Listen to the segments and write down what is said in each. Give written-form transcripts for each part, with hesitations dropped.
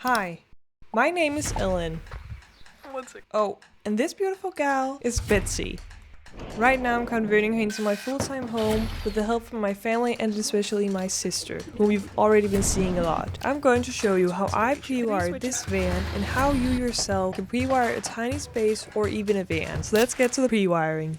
Hi, my name is Ellen. Oh, and this beautiful gal is Betsy. Right now I'm converting her into my full-time home with the help from my family and especially my sister, whom you've already been seeing a lot. I'm going to show you how I pre-wired this van and how you yourself can pre-wire a tiny space or even a van. So let's get to the pre-wiring.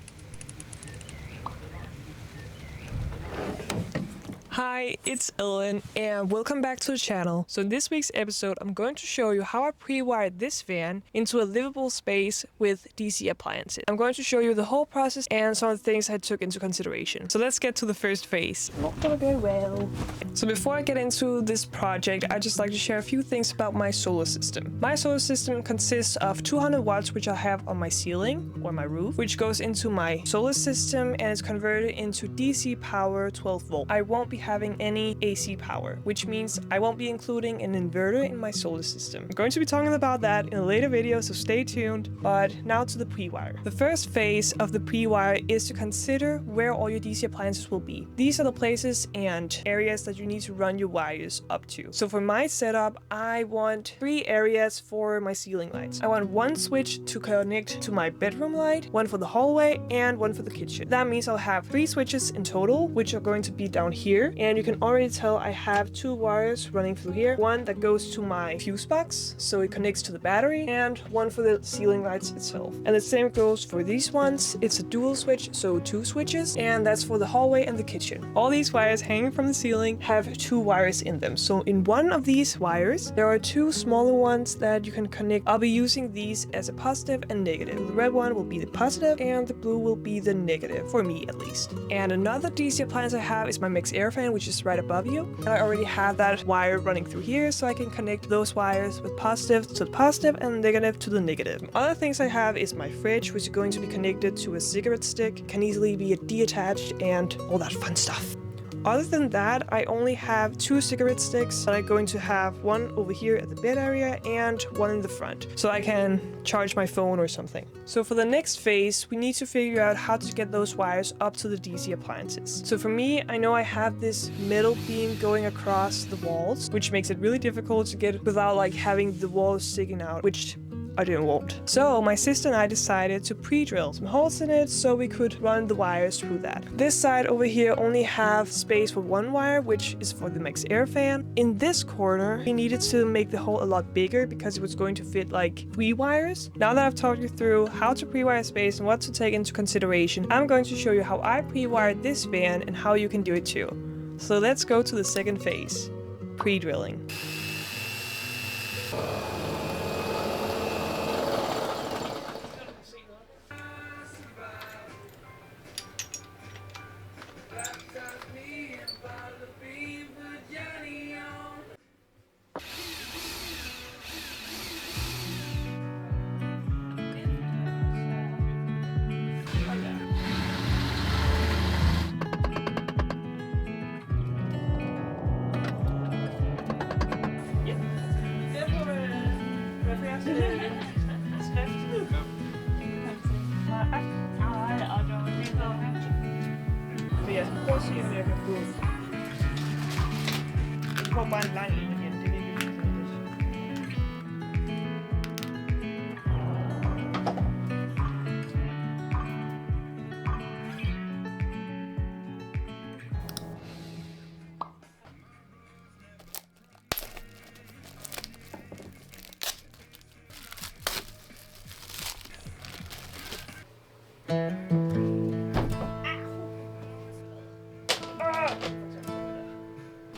Hi, it's Ellen and welcome back to the channel. So in this week's episode, I'm going to show you how I pre-wired this van into a livable space with DC appliances. I'm going to show you the whole process and some of the things I took into consideration. So let's get to the first phase. Not gonna go well. So before I get into this project, I'd just like to share a few things about my solar system. My solar system consists of 200 watts, which I have on my ceiling or my roof, which goes into my solar system and is converted into DC power 12 volt. I won't be having any AC power, which means I won't be including an inverter in my solar system. I'm going to be talking about that in a later video, so stay tuned. But now to the pre-wire. The first phase of the pre-wire is to consider where all your DC appliances will be. These are the places and areas that you need to run your wires up to. So for my setup, I want 3 areas for my ceiling lights. I want 1 switch to connect to my bedroom light, 1 for the hallway, and 1 for the kitchen. That means I'll have 3 switches in total, which are going to be down here. And you can already tell I have 2 wires running through here. 1 that goes to my fuse box, so it connects to the battery, and 1 for the ceiling lights itself. And the same goes for these ones. It's a dual switch, so 2 switches, and that's for the hallway and the kitchen. All these wires hanging from the ceiling have 2 wires in them. So in one of these wires, there are 2 smaller ones that you can connect. I'll be using these as a positive and negative. The red one will be the positive, and the blue will be the negative, for me at least. And another DC appliance I have is my mixed air fan, which is right above you. And I already have that wire running through here, so I can connect those wires with positive to the positive and negative to the negative. Other things I have is my fridge, which is going to be connected to a cigarette stick, can easily be detached, and all that fun stuff. Other than that, I only have 2 cigarette sticks, and I'm going to have 1 over here at the bed area and 1 in the front, so I can charge my phone or something. So for the next phase, we need to figure out how to get those wires up to the DC appliances. So for me, I know I have this metal beam going across the walls, which makes it really difficult to get without having the walls sticking out, which I didn't want. So my sister and I decided to pre-drill some holes in it so we could run the wires through that. This side over here only have space for 1 wire, which is for the mixed air fan. In this corner, we needed to make the hole a lot bigger because it was going to fit 3 wires. Now that I've talked you through how to pre-wire space and what to take into consideration, I'm going to show you how I pre-wired this van and how you can do it too. So let's go to the second phase, pre-drilling. Så jeg skal prøve at se, om jeg kan få... Jeg får bare en lang en igen, det er virkelig fint.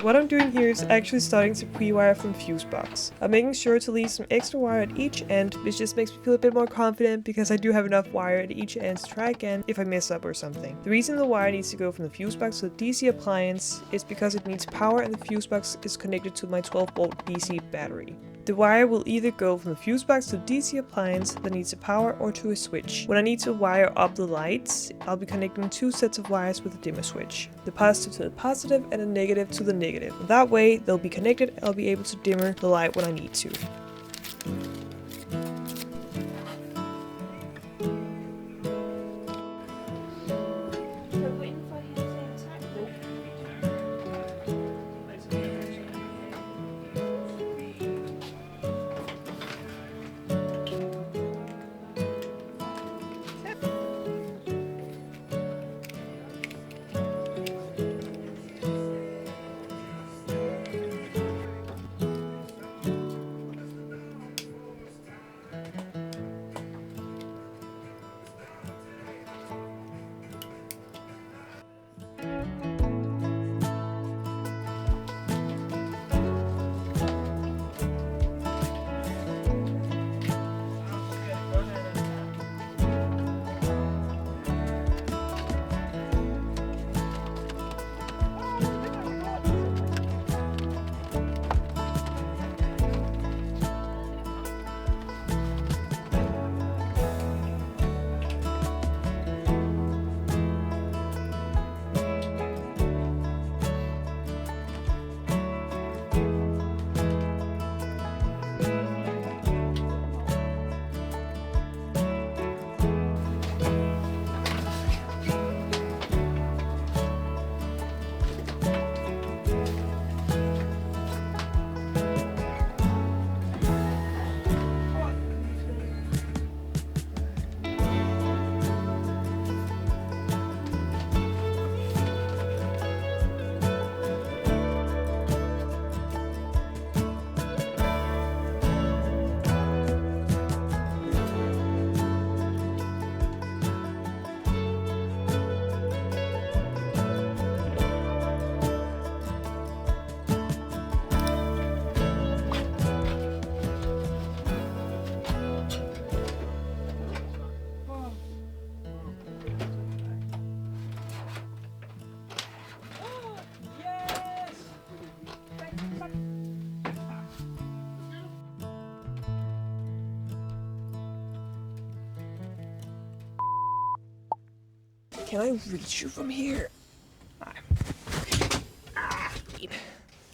What I'm doing here is actually starting to pre-wire from fuse box. I'm making sure to leave some extra wire at each end, which just makes me feel a bit more confident because I do have enough wire at each end to try again if I mess up or something. The reason the wire needs to go from the fuse box to the DC appliance is because it needs power and the fuse box is connected to my 12 volt DC battery. The wire will either go from the fuse box to the DC appliance that needs a power or to a switch. When I need to wire up the lights, I'll be connecting 2 sets of wires with a dimmer switch. The positive to the positive and the negative to the negative. That way they'll be connected and I'll be able to dimmer the light when I need to. Can I reach you from here? Nej.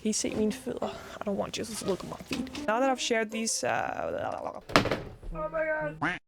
Kan I se mine fødder? I don't want you to look at my feet. Now that I've shared these, oh my god.